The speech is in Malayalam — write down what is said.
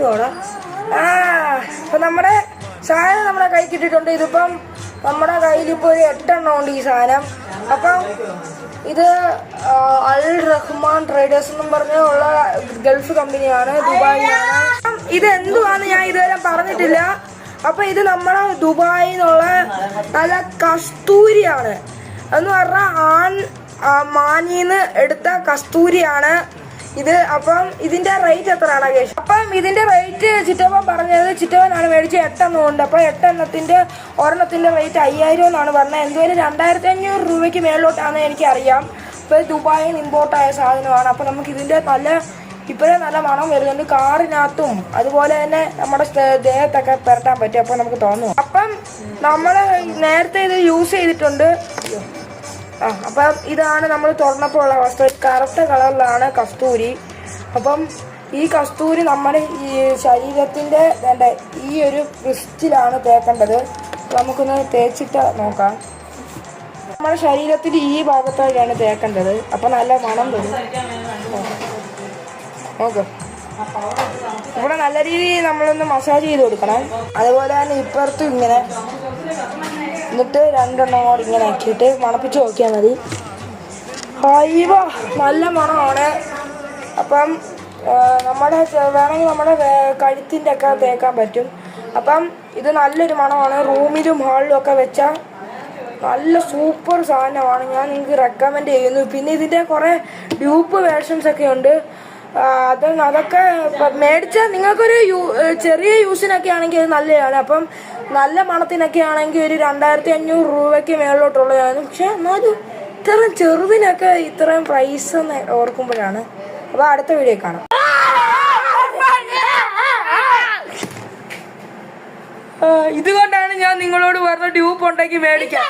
എന്തുവാടാ അപ്പൊ നമ്മുടെ സാധനം നമ്മുടെ കൈ കിട്ടിയിട്ടുണ്ട്. ഇതിപ്പം നമ്മുടെ കയ്യിലിപ്പോൾ ഒരു 8 എണ്ണം ഉണ്ട് ഈ സാധനം. അപ്പം ഇത് അൽ റഹ്മാൻ ട്രേഡേഴ്സ് എന്നും പറഞ്ഞുള്ള ഗൾഫ് കമ്പനിയാണ്, ദുബായിലാണ്. ഇത് എന്തുവാന്ന് ഞാൻ ഇതുവരെ പറഞ്ഞിട്ടില്ല. അപ്പൊ ഇത് നമ്മുടെ ദുബായിൽ നിന്നുള്ള നല്ല കസ്തൂരിയാണ് എന്ന് പറഞ്ഞാൽ മാനിന്ന് എടുത്ത കസ്തൂരിയാണ് ഇത്. അപ്പം ഇതിന്റെ റേറ്റ് എത്രയാണ് കേസ്? അപ്പം ഇതിന്റെ റേറ്റ് ചിറ്റവൻ പറഞ്ഞത്, ചിറ്റവനാണ് മേടിച്ച് 8 എണ്ണം ഉണ്ട്. അപ്പൊ 8 എണ്ണത്തിന്റെ ഒരെണ്ണത്തിന്റെ റേറ്റ് 5000 എന്നാണ് പറഞ്ഞത്. എന്തുവരെ 2500 രൂപയ്ക്ക് മേളിലോട്ടാണ് എനിക്കറിയാം. ഇപ്പൊ ദുബായിൽ നിന്ന് ഇമ്പോർട്ട് ആയ സാധനമാണ്. അപ്പൊ നമുക്ക് ഇതിന്റെ ഇപ്പോഴേ നല്ല മണം വരുന്നുണ്ട്. കാറിനകത്തും അതുപോലെ തന്നെ നമ്മുടെ ദേഹത്തൊക്കെ പുരട്ടാൻ പറ്റും. അപ്പൊ നമുക്ക് തോന്നും. അപ്പം നമ്മൾ നേരത്തെ ഇത് യൂസ് ചെയ്തിട്ടുണ്ട്. അപ്പം ഇതാണ് നമ്മൾ തുറന്നപ്പോൾ ഉള്ള അവസ്ഥ. കറുത്ത കളറിലാണ് കസ്തൂരി. അപ്പം ഈ കസ്തൂരി നമ്മുടെ ഈ ശരീരത്തിൻ്റെ ഈ ഒരു ക്രിസ്റ്റിലാണ് തേക്കേണ്ടത്. നമുക്കൊന്ന് തേച്ചിട്ട് നോക്കാം. നമ്മുടെ ശരീരത്തിൻ്റെ ഈ ഭാഗത്തായിട്ടാണ് തേക്കേണ്ടത്. അപ്പം നല്ല മണം വരും. നോക്ക്, ഇവിടെ നല്ല രീതിയിൽ നമ്മളൊന്ന് മസാജ് ചെയ്ത് കൊടുക്കണം. അതുപോലെ തന്നെ ഇപ്പുറത്തും ഇങ്ങനെ, എന്നിട്ട് 2 എണ്ണം കൂടി ഇങ്ങനെ ആക്കിയിട്ട് മണപ്പിച്ച് നോക്കിയാൽ മതി. അയ്യോ നല്ല മണമാണ്. അപ്പം നമ്മുടെ വേണമെങ്കിൽ നമ്മുടെ കഴുത്തിൻ്റെ ഒക്കെ തേക്കാൻ പറ്റും. അപ്പം ഇത് നല്ലൊരു മണമാണ്. റൂമിലും ഹാളിലും ഒക്കെ വെച്ചാൽ നല്ല സൂപ്പർ സാധനമാണ്. ഞാൻ നിങ്ങൾക്ക് റെക്കമെൻഡ് ചെയ്യുന്നു. പിന്നെ ഇതിൻ്റെ കുറേ ഡ്യൂപ്പ് വേർഷൻസ് ഒക്കെ ഉണ്ട്. അതൊക്കെ മേടിച്ചാൽ നിങ്ങൾക്കൊരു ചെറിയ യൂസിനൊക്കെ ആണെങ്കിൽ അത് നല്ലതാണ്. അപ്പം നല്ല മണത്തിനൊക്കെ ആണെങ്കിൽ ഒരു 2500 രൂപയ്ക്ക് മേളിലോട്ടുള്ളതാണ്. പക്ഷെ എന്നാലും ഇത്രയും ചെറുതിനൊക്കെ ഇത്രയും പ്രൈസ് എന്ന് ഓർക്കുമ്പോഴാണ്. അപ്പോൾ അടുത്ത വീഡിയോ കാണാം. ഇതുകൊണ്ടാണ് ഞാൻ നിങ്ങളോട് പറഞ്ഞ ഡ്യൂപ്പ് ഉണ്ടെങ്കിൽ മേടിക്കാം.